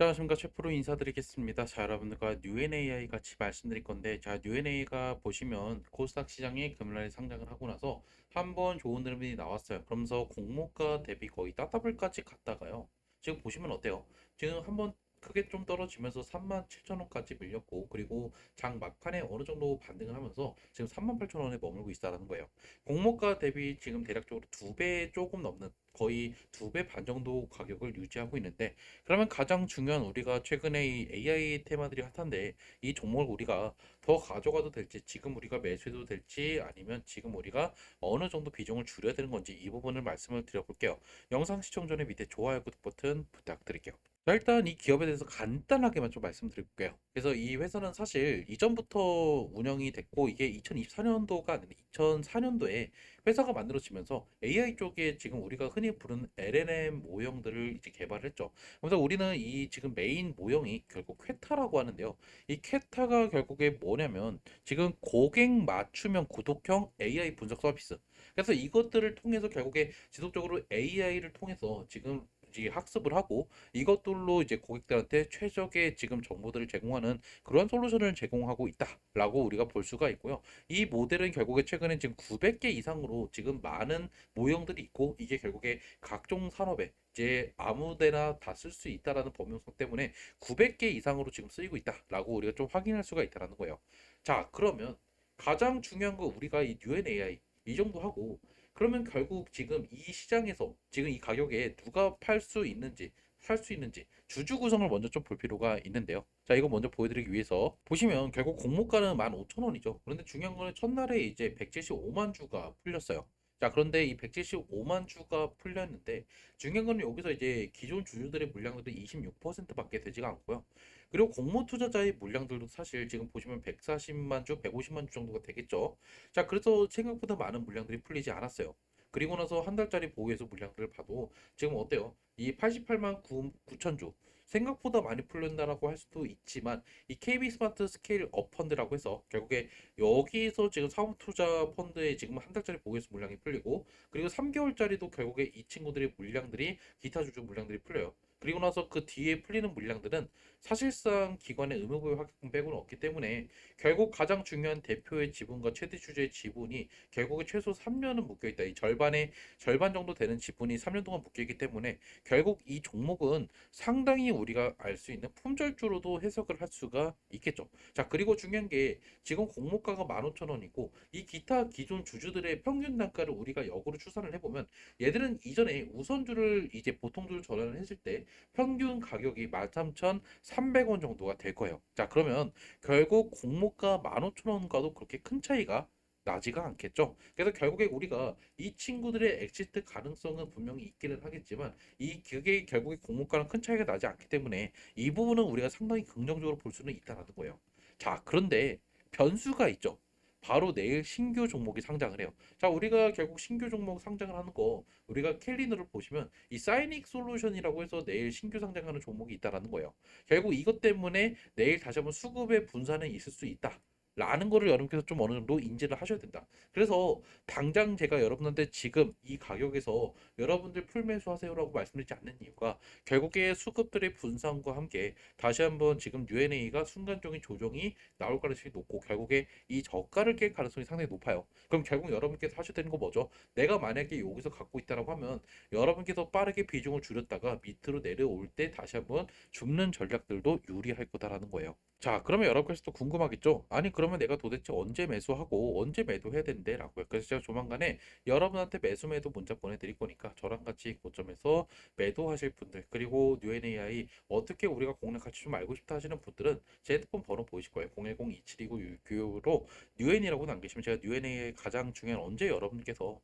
안녕하십니까. 최프로 인사드리겠습니다. 자, 여러분들과 뉴엔AI 같이 말씀드릴 건데, 자, 뉴엔AI가 보시면 코스닥 시장에 금요일에 상장을 하고 나서 한번 좋은 흐름이 나왔어요. 그러면서 공모가 대비 거의 따따블까지 갔다가요. 지금 보시면 어때요? 지금 한번 크게 좀 떨어지면서 37,000원까지 밀렸고, 그리고 장 막판에 어느 정도 반등을 하면서 지금 38,000원에 머물고 있다는 거예요. 공모가 대비 지금 대략적으로 두 배 조금 넘는 거의 두 배 반 정도 가격을 유지하고 있는데, 그러면 가장 중요한 우리가 최근에 이 AI 테마들이 핫한데 이 종목을 우리가 더 가져가도 될지 지금 우리가 매수해도 될지 아니면 지금 우리가 어느 정도 비중을 줄여야 되는 건지 이 부분을 말씀을 드려볼게요. 영상 시청 전에 밑에 좋아요, 구독 버튼 부탁드릴게요. 자, 일단 이 기업에 대해서 간단하게만 좀 말씀드릴게요. 그래서 이 회사는 사실 이전부터 운영이 됐고 이게 2024년도가 아니라 2004년도에 회사가 만들어지면서 AI 쪽에 지금 우리가 흔히 부르는 LLM 모형들을 이제 개발했죠. 그래서 우리는 이 지금 메인 모형이 결국 퀘타라고 하는데요. 이 퀘타가 결국에 뭐냐면 지금 고객 맞춤형 구독형 AI 분석 서비스. 그래서 이것들을 통해서 결국에 지속적으로 AI를 통해서 지금 이제 학습을 하고 이것들로 이제 고객들한테 최적의 지금 정보들을 제공하는 그런 솔루션을 제공하고 있다라고 우리가 볼 수가 있고요. 이 모델은 결국에 최근에 지금 900개 이상으로 지금 많은 모형들이 있고 이게 결국에 각종 산업에 이제 아무데나 다 쓸 수 있다라는 범용성 때문에 900개 이상으로 지금 쓰이고 있다라고 우리가 좀 확인할 수가 있다라는 거예요. 자, 그러면 가장 중요한 거 우리가 이 뉴엔 AI 이 정도 하고 그러면 결국 지금 이 시장에서 지금 이 가격에 누가 팔 수 있는지 살 수 있는지 주주 구성을 먼저 좀 볼 필요가 있는데요. 자, 이거 먼저 보여드리기 위해서 보시면 결국 공모가는 15,000원이죠. 그런데 중요한 거는 첫날에 이제 175만 주가 풀렸어요. 자, 그런데 이 175만 주가 풀렸는데 중요한 건 여기서 이제 기존 주주들의 물량들이 26%밖에 되지가 않고요. 그리고 공모 투자자의 물량들도 사실 지금 보시면 140만 주, 150만 주 정도가 되겠죠. 자, 그래서 생각보다 많은 물량들이 풀리지 않았어요. 그리고 나서 한 달짜리 보고해서 물량들을 봐도 지금 어때요? 이 88만 9천 주 생각보다 많이 풀린다라고 할 수도 있지만 이 KB 스마트 스케일 업 펀드라고 해서 결국에 여기서 지금 사업 투자 펀드에 지금 한 달짜리 보고해서 물량이 풀리고 그리고 3개월짜리도 결국에 이 친구들의 물량들이 기타 주주 물량들이 풀려요. 그리고 나서 그 뒤에 풀리는 물량들은 사실상 기관의 의무부여 확액금 빼고는 없기 때문에 결국 가장 중요한 대표의 지분과 최대 주주의 지분이 결국에 최소 3년은 묶여 있다. 이 절반의 절반 정도 되는 지분이 3년 동안 묶여 있기 때문에 결국 이 종목은 상당히 우리가 알 수 있는 품절주로도 해석을 할 수가 있겠죠. 자, 그리고 중요한 게 지금 공모가가 15,000원이고 이 기타 기존 주주들의 평균 단가를 우리가 역으로 추산을 해보면 얘들은 이전에 우선주를 이제 보통주를 전환을 했을 때 평균 가격이 13,300원 정도가 될 거예요. 자, 그러면 결국 공모가 15,000원과도 그렇게 큰 차이가 나지가 않겠죠. 그래서 결국에 우리가 이 친구들의 엑시트 가능성은 분명히 있기는 하겠지만 이 그게 결국에 공모가랑 큰 차이가 나지 않기 때문에 이 부분은 우리가 상당히 긍정적으로 볼 수는 있다는 거예요. 자, 그런데 변수가 있죠. 바로 내일 신규 종목이 상장을 해요. 자, 우리가 결국 신규 종목 상장을 하는 거 우리가 캘린더를 보시면 이 사이닉 솔루션이라고 해서 내일 신규 상장하는 종목이 있다라는 거예요. 결국 이것 때문에 내일 다시 한번 수급의 분산이 있을 수 있다. 라는 거를 여러분께서 좀 어느 정도 인지를 하셔야 된다. 그래서 당장 제가 여러분한테 지금 이 가격에서 여러분들 풀매수 하세요라고 말씀드리지 않는 이유가 결국에 수급들의 분산과 함께 다시 한번 지금 UNA가 순간적인 조정이 나올 가능성이 높고 결국에 이 저가를 깰 가능성이 상당히 높아요. 그럼 결국 여러분께서 하셔야 되는 거 뭐죠? 내가 만약에 여기서 갖고 있다라고 하면 여러분께서 빠르게 비중을 줄였다가 밑으로 내려올 때 다시 한번 줍는 전략들도 유리할 거다라는 거예요. 자, 그러면 여러분께서 또 궁금하겠죠? 아니, 그러면 내가 도대체 언제 매수하고 언제 매도해야 되는데? 라고요. 그래서 제가 조만간에 여러분한테 매수 매도 문자 보내드릴 거니까 저랑 같이 고점에서 매도하실 분들, 그리고 뉴엔AI 어떻게 우리가 공략 같이 좀 알고 싶다 하시는 분들은 제 핸드폰 번호 보이실 거예요. 010-2729-6695로 뉴엔이라고 남기시면 제가 뉴엔AI 가장 중요한 언제 여러분께서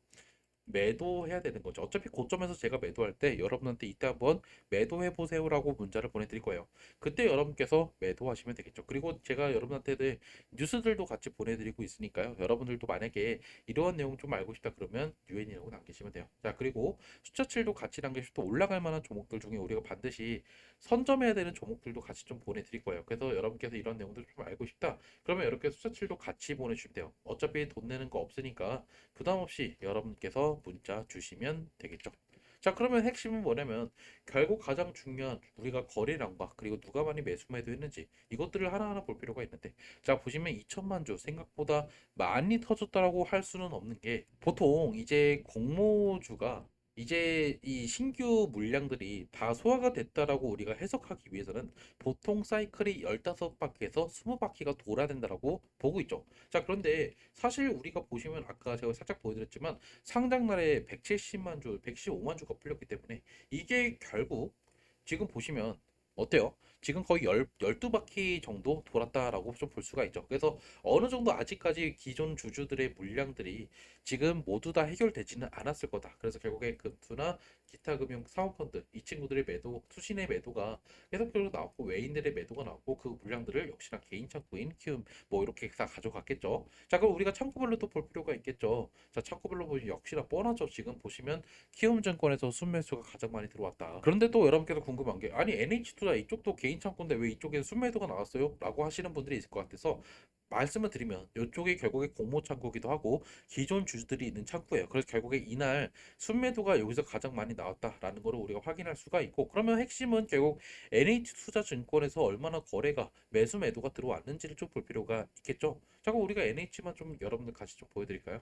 매도해야 되는 거죠. 어차피 고점에서 제가 매도할 때 여러분한테 이때 한번 매도해 보세요라고 문자를 보내드릴 거예요. 그때 여러분께서 매도하시면 되겠죠. 그리고 제가 여러분한테 뉴스들도 같이 보내드리고 있으니까요. 여러분들도 만약에 이러한 내용 좀 알고 싶다 그러면 유엔이라고 남기시면 돼요. 자, 그리고 숫자칠도 같이 남기시면 또 올라갈 만한 종목들 중에 우리가 반드시 선점해야 되는 종목들도 같이 좀 보내드릴 거예요. 그래서 여러분께서 이런 내용들 좀 알고 싶다. 그러면 이렇게 숫자칠도 같이 보내주시면 돼요. 어차피 돈 내는 거 없으니까 부담 없이 여러분께서 문자 주시면 되겠죠. 자, 그러면 핵심은 뭐냐면 결국 가장 중요한 우리가 거래량과 그리고 누가 많이 매수 매도했는지 이것들을 하나하나 볼 필요가 있는데, 자 보시면 2천만 주 생각보다 많이 터졌다라고 할 수는 없는 게, 보통 이제 공모주가 이제 이 신규 물량들이 다 소화가 됐다라고 우리가 해석하기 위해서는 보통 사이클이 15바퀴에서 20바퀴가 돌아야 된다라고 보고 있죠. 자, 그런데 사실 우리가 보시면 아까 제가 살짝 보여드렸지만 상장날에 170만 주, 115만 주가 풀렸기 때문에 이게 결국 지금 보시면 어때요? 지금 거의 12바퀴 정도 돌았다라고 좀 볼 수가 있죠. 그래서 어느 정도 아직까지 기존 주주들의 물량들이 지금 모두 다 해결되지는 않았을 거다. 그래서 결국에 금투나 기타 금융 사모펀드 이 친구들의 매도, 투신의 매도가 계속적으로 나왔고, 외인들의 매도가 나왔고, 그 물량들을 역시나 개인 창구인 키움 뭐 이렇게 다 가져갔겠죠. 자, 그럼 우리가 창구별로 또 볼 필요가 있겠죠. 자, 창구별로 보시면 역시나 뻔하죠. 지금 보시면 키움증권에서 순매수가 가장 많이 들어왔다. 그런데 또 여러분께서 궁금한 게, 아니 NH투자 이쪽도 개인 창구인데 왜 이쪽에 순매도가 나왔어요? 라고 하시는 분들이 있을 것 같아서 말씀을 드리면, 이쪽이 결국에 공모 창구기도 하고 기존 주주들이 있는 창구예요. 그래서 결국에 이날 순매도가 여기서 가장 많이 나왔다라는 거를 우리가 확인할 수가 있고, 그러면 핵심은 결국 NH투자증권에서 얼마나 거래가 매수 매도가 들어왔는지를 좀 볼 필요가 있겠죠. 자, 그럼 우리가 NH만 좀 여러분들 같이 좀 보여드릴까요?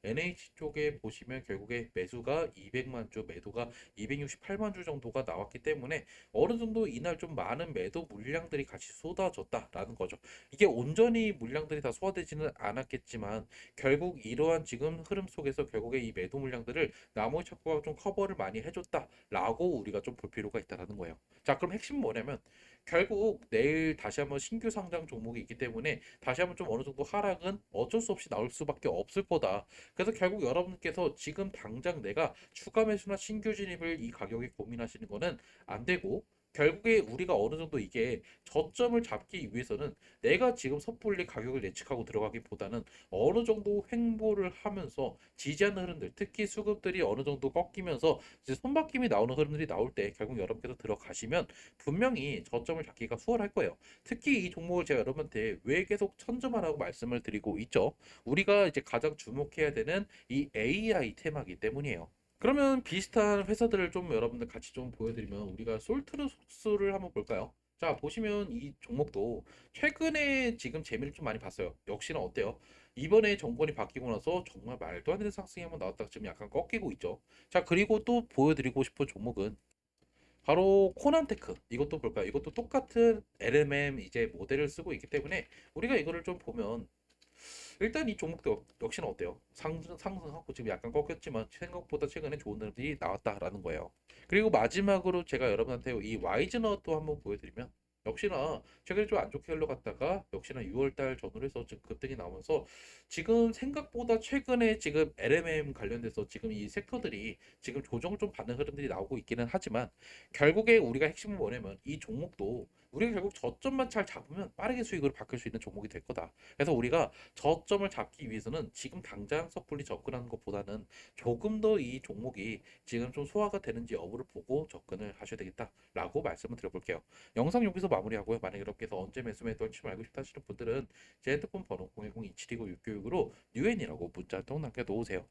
NH 쪽에 보시면 결국에 매수가 200만 주, 매도가 268만 주 정도가 나왔기 때문에 어느 정도 이날 좀 많은 매도 물량들이 같이 쏟아졌다라는 거죠. 이게 온전히 물량들이 다 소화되지는 않았겠지만 결국 이러한 지금 흐름 속에서 결국에 이 매도 물량들을 나머지 착구가 좀 커버를 많이 해줬다라고 우리가 좀 볼 필요가 있다라는 거예요. 자, 그럼 핵심은 뭐냐면 결국 내일 다시 한번 신규 상장 종목이 있기 때문에 다시 한번 좀 어느 정도 하락은 어쩔 수 없이 나올 수밖에 없을 거다. 그래서 결국 여러분께서 지금 당장 내가 추가 매수나 신규 진입을 이 가격에 고민하시는 거는 안 되고, 결국에 우리가 어느 정도 이게 저점을 잡기 위해서는 내가 지금 섣불리 가격을 예측하고 들어가기보다는 어느 정도 횡보를 하면서 지지하는 흐름들, 특히 수급들이 어느 정도 꺾이면서 이제 손바뀜이 나오는 흐름들이 나올 때 결국 여러분께서 들어가시면 분명히 저점을 잡기가 수월할 거예요. 특히 이 종목을 제가 여러분한테 왜 계속 천점하라고 말씀을 드리고 있죠. 우리가 이제 가장 주목해야 되는 이 AI 테마기 때문이에요. 그러면 비슷한 회사들을 좀 여러분들 같이 좀 보여드리면, 우리가 솔트루스를 한번 볼까요? 자, 보시면 이 종목도 최근에 지금 재미를 좀 많이 봤어요. 역시나 어때요? 이번에 정권이 바뀌고 나서 정말 말도 안 되는 상승이 한번 나왔다가 지금 약간 꺾이고 있죠. 자, 그리고 또 보여드리고 싶은 종목은 바로 코난테크, 이것도 볼까요? 이것도 똑같은 LMM 이제 모델을 쓰고 있기 때문에 우리가 이거를 좀 보면, 일단 이 종목도 역시나 어때요? 상승하고 지금 약간 꺾였지만 생각보다 최근에 좋은 흐름이 나왔다라는 거예요. 그리고 마지막으로 제가 여러분한테 이 와이즈넛도 한번 보여드리면, 역시나 최근에 좀 안 좋게 흘러갔다가 역시나 6월달 전후로 해서 지금 급등이 나오면서 지금 생각보다 최근에 지금 LMM 관련돼서 지금 이 섹터들이 지금 조정을 좀 받는 흐름들이 나오고 있기는 하지만, 결국에 우리가 핵심은 뭐냐면 이 종목도 우리가 결국 저점만 잘 잡으면 빠르게 수익으로 바뀔 수 있는 종목이 될 거다. 그래서 우리가 저점을 잡기 위해서는 지금 당장 섣불리 접근하는 것보다는 조금 더 이 종목이 지금 좀 소화가 되는지 여부를 보고 접근을 하셔야 되겠다라고 말씀을 드려볼게요. 영상 여기서 마무리하고요. 만약 여러분께서 언제 매수 매도할지 알고 싶다 하시는 분들은 제 핸드폰 번호 010-2729-696으로 뉴엔이라고 문자 통 남겨놓으세요.